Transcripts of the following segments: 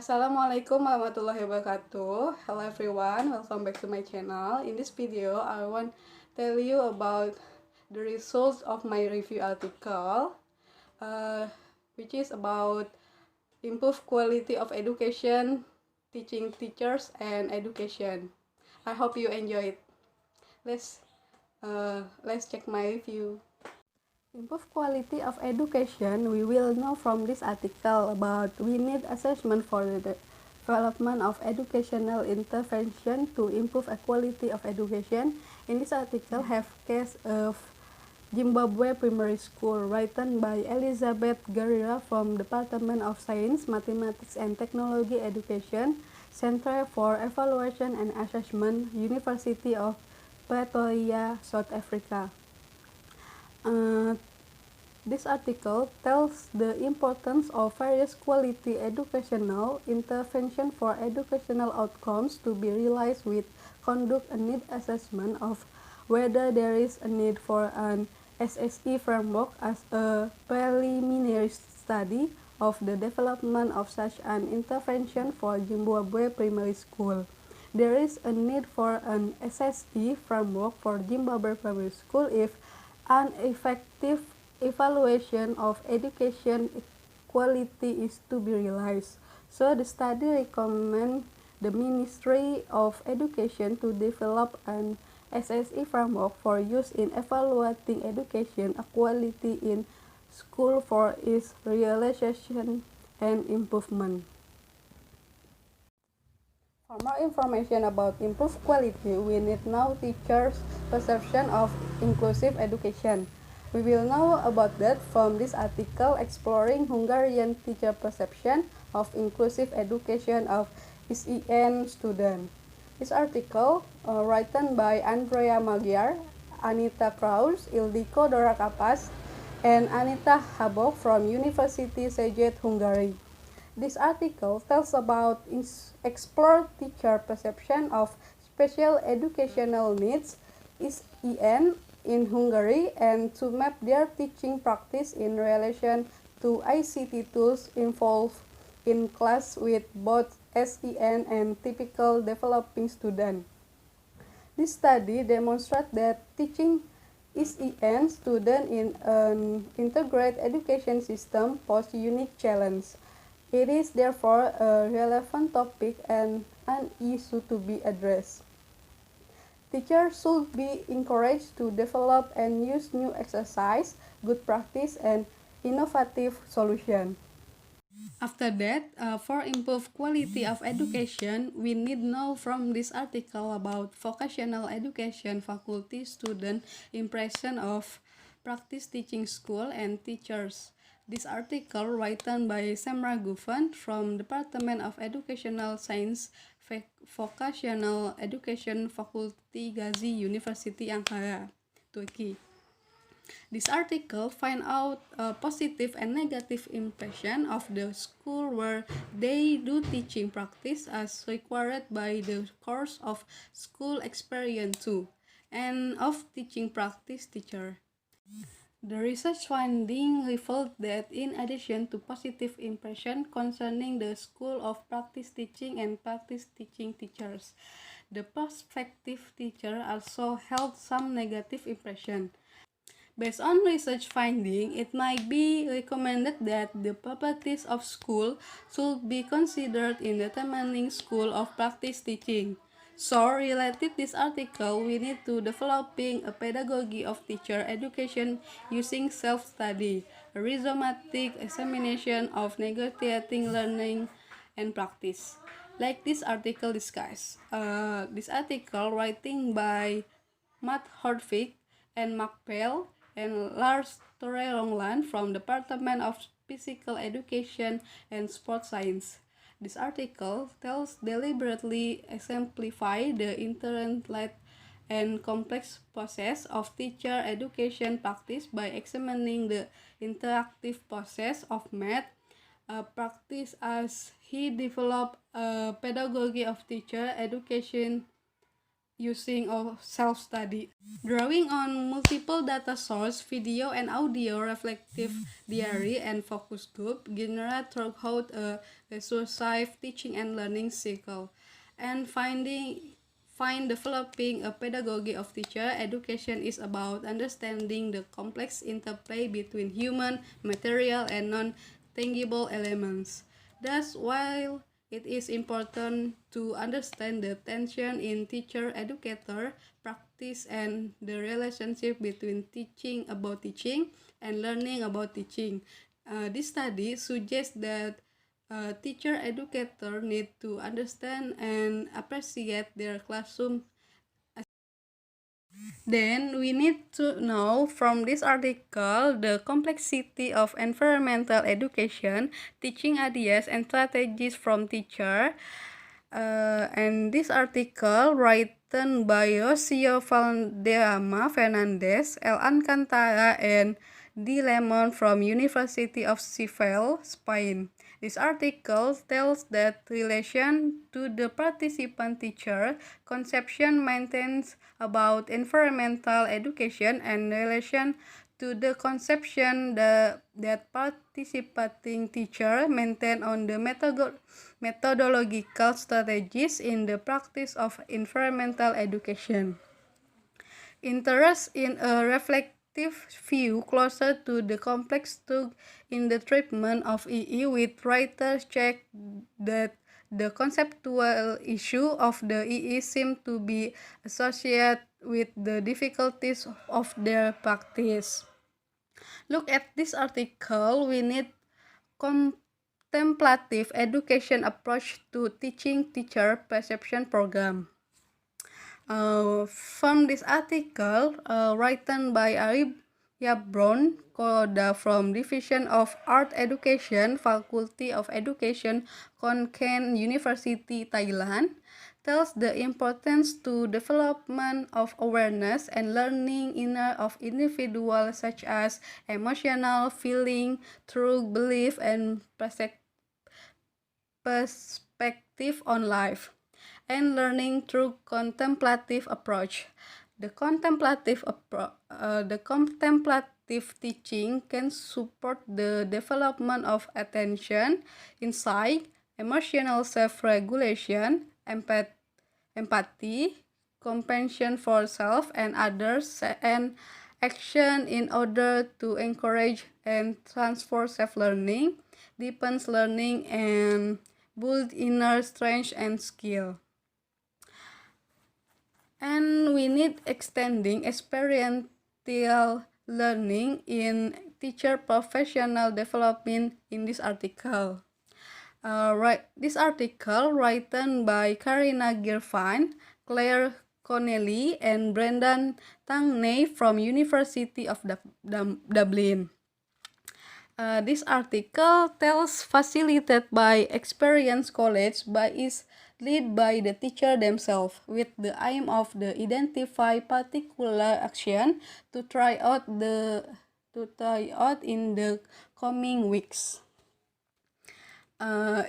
Assalamualaikum warahmatullahi wabarakatuh. Hello everyone, welcome back to my channel. In this video, I want to tell you about the results of my review article, which is about improve quality of education, teaching teachers, and education. I hope you enjoy it. Let's check my review. Improve quality of education, we will know from this article about we need assessment for the development of educational intervention to improve a quality of education. In this article have case of Zimbabwe Primary School written by Elizabeth Garira from Department of Science, Mathematics and Technology Education, Center for Evaluation and Assessment, University of Pretoria, South Africa. This article tells the importance of various quality educational intervention for educational outcomes to be realized with conduct a need assessment of whether there is a need for an SSE framework as a preliminary study of the development of such an intervention for Zimbabwe Primary School. There is a need for an SSE framework for Zimbabwe Primary School if an effective evaluation of education quality is to be realized. So the study recommends the Ministry of Education to develop an SSE framework for use in evaluating education quality in school for its realization and improvement. For more information about improved quality, we need now teachers' perception of inclusive education. We will know about that from this article exploring Hungarian teacher perception of inclusive education of SEN students. This article, written by Andrea Magyar, Anita Kraus, Ildiko Dorakapas, and Anita Habok from University Szeged, Hungary. This article tells about explore teacher perception of special educational needs (SEN) in Hungary and to map their teaching practice in relation to ICT tools involved in class with both SEN and typical developing students. This study demonstrates that teaching SEN students in an integrated education system poses unique challenges. It is therefore a relevant topic and an issue to be addressed. Teachers should be encouraged to develop and use new exercise, good practice, and innovative solutions. After that, for improved quality of education, we need know from this article about vocational education faculty student impression of practice teaching school and teachers. This article written by Semra Gavin from Department of Educational Science, Vocational Education Faculty, Gazi University, Ankara, Turkey. This article finds out a positive and negative impression of the school where they do teaching practice as required by the course of school experience 2 and of teaching practice teacher. The research finding revealed that in addition to positive impression concerning the school of practice teaching and practice teaching teachers, the prospective teacher also held some negative impression. Based on research finding, it might be recommended that the properties of school should be considered in determining school of practice teaching. So, related this article, we need to developing a pedagogy of teacher education using self-study, a rhizomatic examination of negotiating learning and practice. Like this article discussed. This article writing by Matt Horvik and Mark Pell and Lars Torelongland from Department of Physical Education and Sport Science. This article tells deliberately exemplify the interrelated and complex process of teacher education practice by examining the interactive process of math practice as he developed a pedagogy of teacher education using of self-study. Drawing on multiple data source, video and audio, reflective diary, and focus group generate throughout a resource-safe teaching and learning cycle. And find developing a pedagogy of teacher education is about understanding the complex interplay between human, material, and non-tangible elements. Thus, while it is important to understand the tension in teacher-educator practice and the relationship between teaching about teaching and learning about teaching. This study suggests that teacher-educator need to understand and appreciate their classroom. Then we need to know from this article the complexity of environmental education, teaching ideas and strategies from teacher. And this article written by Yoshio Valdeama Fernandez, El Alcantara, and D. Lemon from University of Seville, Spain. This article tells that relation to the participant teacher conception maintains about environmental education and relation to the conception that participating teacher maintain on the methodological strategies in the practice of environmental education. Interest in a reflective view closer to the complex truth in the treatment of EE, with writers check that the conceptual issue of the EE seem to be associated with the difficulties of their practice. Look at this article. We need contemplative education approach to teaching teacher perception program. From this article, written by Arya Brown Koda from Division of Art Education, Faculty of Education, Konkan University, Thailand, tells the importance to development of awareness and learning inner of individuals such as emotional, feeling, true belief, and perspective on life, and learning through contemplative approach. The contemplative teaching can support the development of attention, insight, emotional self-regulation, empathy, compassion for self and others, and action in order to encourage and transfer self-learning, deepens learning, and build inner strength and skill. And we need extending experiential learning in teacher professional development in this article. This article written by Carina Girvan, Claire Conneely, and Brendan Tangney from University of Dublin. This article tells facilitated by Experience College but is led by the teacher themselves with the aim of the identify particular action to try out in the coming weeks.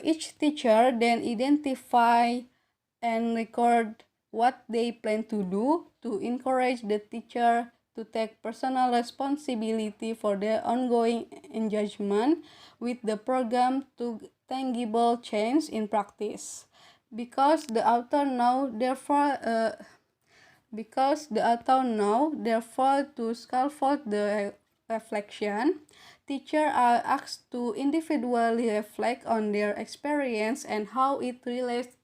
Each teacher then identify and record what they plan to do to encourage the teacher to take personal responsibility for their ongoing engagement with the program to tangible change in practice. Because the author now therefore to scaffold the reflection, teachers are asked to individually reflect on their experience and how it relates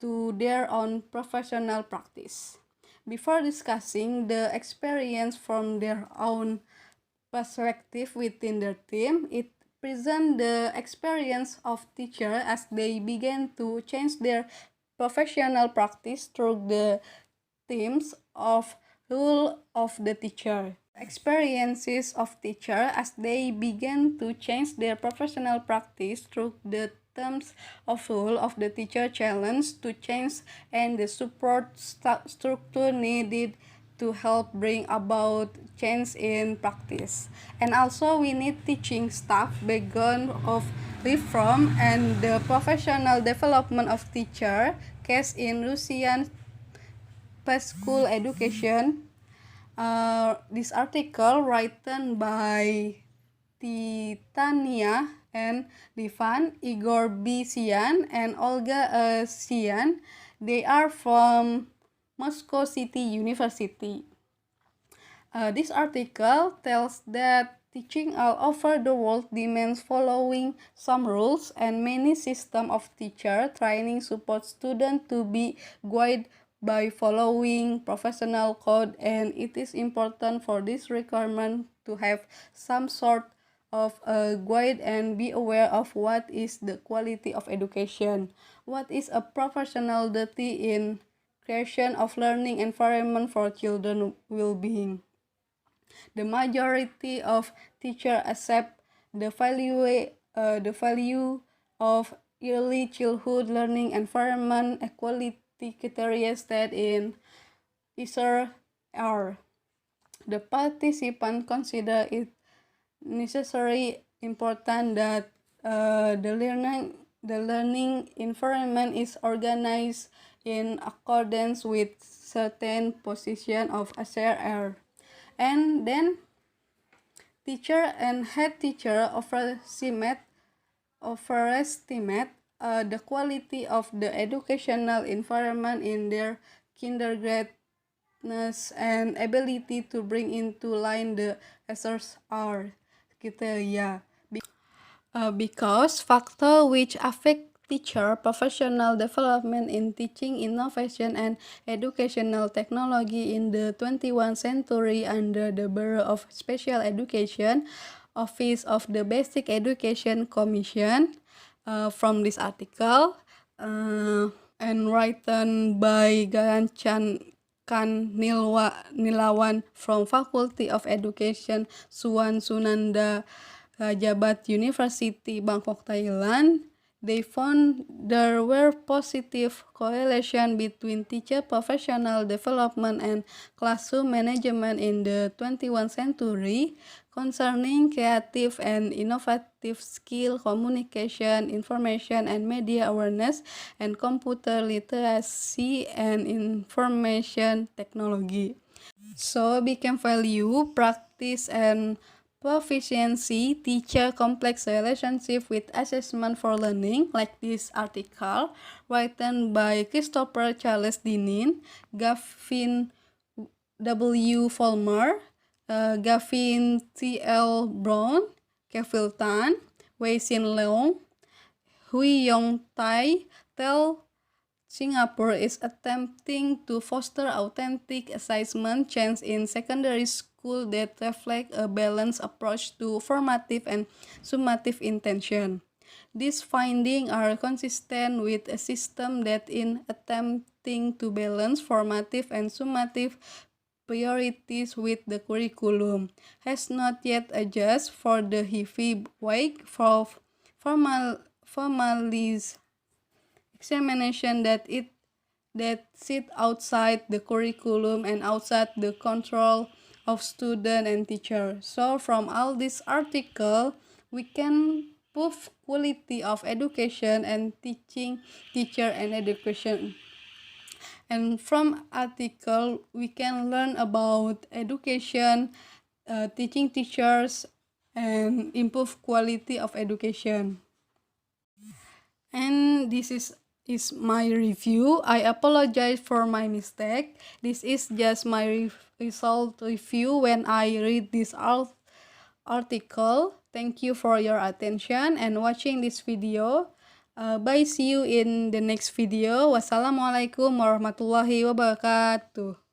to their own professional practice. Before discussing the experience from their own perspective within their team, it presents the experience of teachers as they begin to change their professional practice through the themes of role of the teacher. Experiences of teachers as they begin to change their professional practice through the terms of role of the teacher challenge to change and the support structure needed to help bring about change in practice. And also we need teaching staff background of reform and the professional development of teacher case in Russian past school education. This article written by Tangney and Gavin, Igor B. Shin, and Olga Shin. They are from Moscow City University. This article tells that teaching all over the world demands following some rules, and many systems of teacher training support students to be guided by following professional code, and it is important for this requirement to have some sort of a guide and be aware of what is the quality of education, what is a professional duty in creation of learning environment for children well-being. The majority of teachers accept the value of early childhood learning environment equality criteria set in ISER. The participants consider it necessary important that the learning environment is organized in accordance with certain position of ISER. And then teacher and head teacher overestimate the quality of the educational environment in their kindergartners and ability to bring into line the SSR criteria. Because factors which affect teacher professional development in teaching innovation and educational technology in the 21st century under the Bureau of Special Education, Office of the Basic Education Commission, from this article, and written by Nilawan from Faculty of Education Suwan Sunanda Jabat University, Bangkok, Thailand. They found there were positive correlation between teacher professional development and classroom management in the 21st century concerning creative and innovative skill, communication, information and media awareness, and computer literacy and information technology. So we can value, practice, and proficiency, teacher complex relationship with assessment for learning, like this article written by Christopher Charles Deneen, Gavin W. Fulmer, Gavin T.L. Brown, Kelvin, Shin Leong, Yong tell Singapore is attempting to foster authentic assessment change in secondary school that reflect a balanced approach to formative and summative intention. These findings are consistent with a system that in attempting to balance formative and summative priorities with the curriculum has not yet adjusted for the heavy weight for formalized examination that sit outside the curriculum and outside the control of student and teacher. So from all this article, we can prove quality of education and teaching, teacher and education. And from article, we can learn about education, teaching teachers, and improve quality of education. And this is my review. I apologize for my mistake. This is just my result review when I read this article. Thank you for your attention and watching this video. Bye, see you in the next video. Wassalamualaikum warahmatullahi wabarakatuh.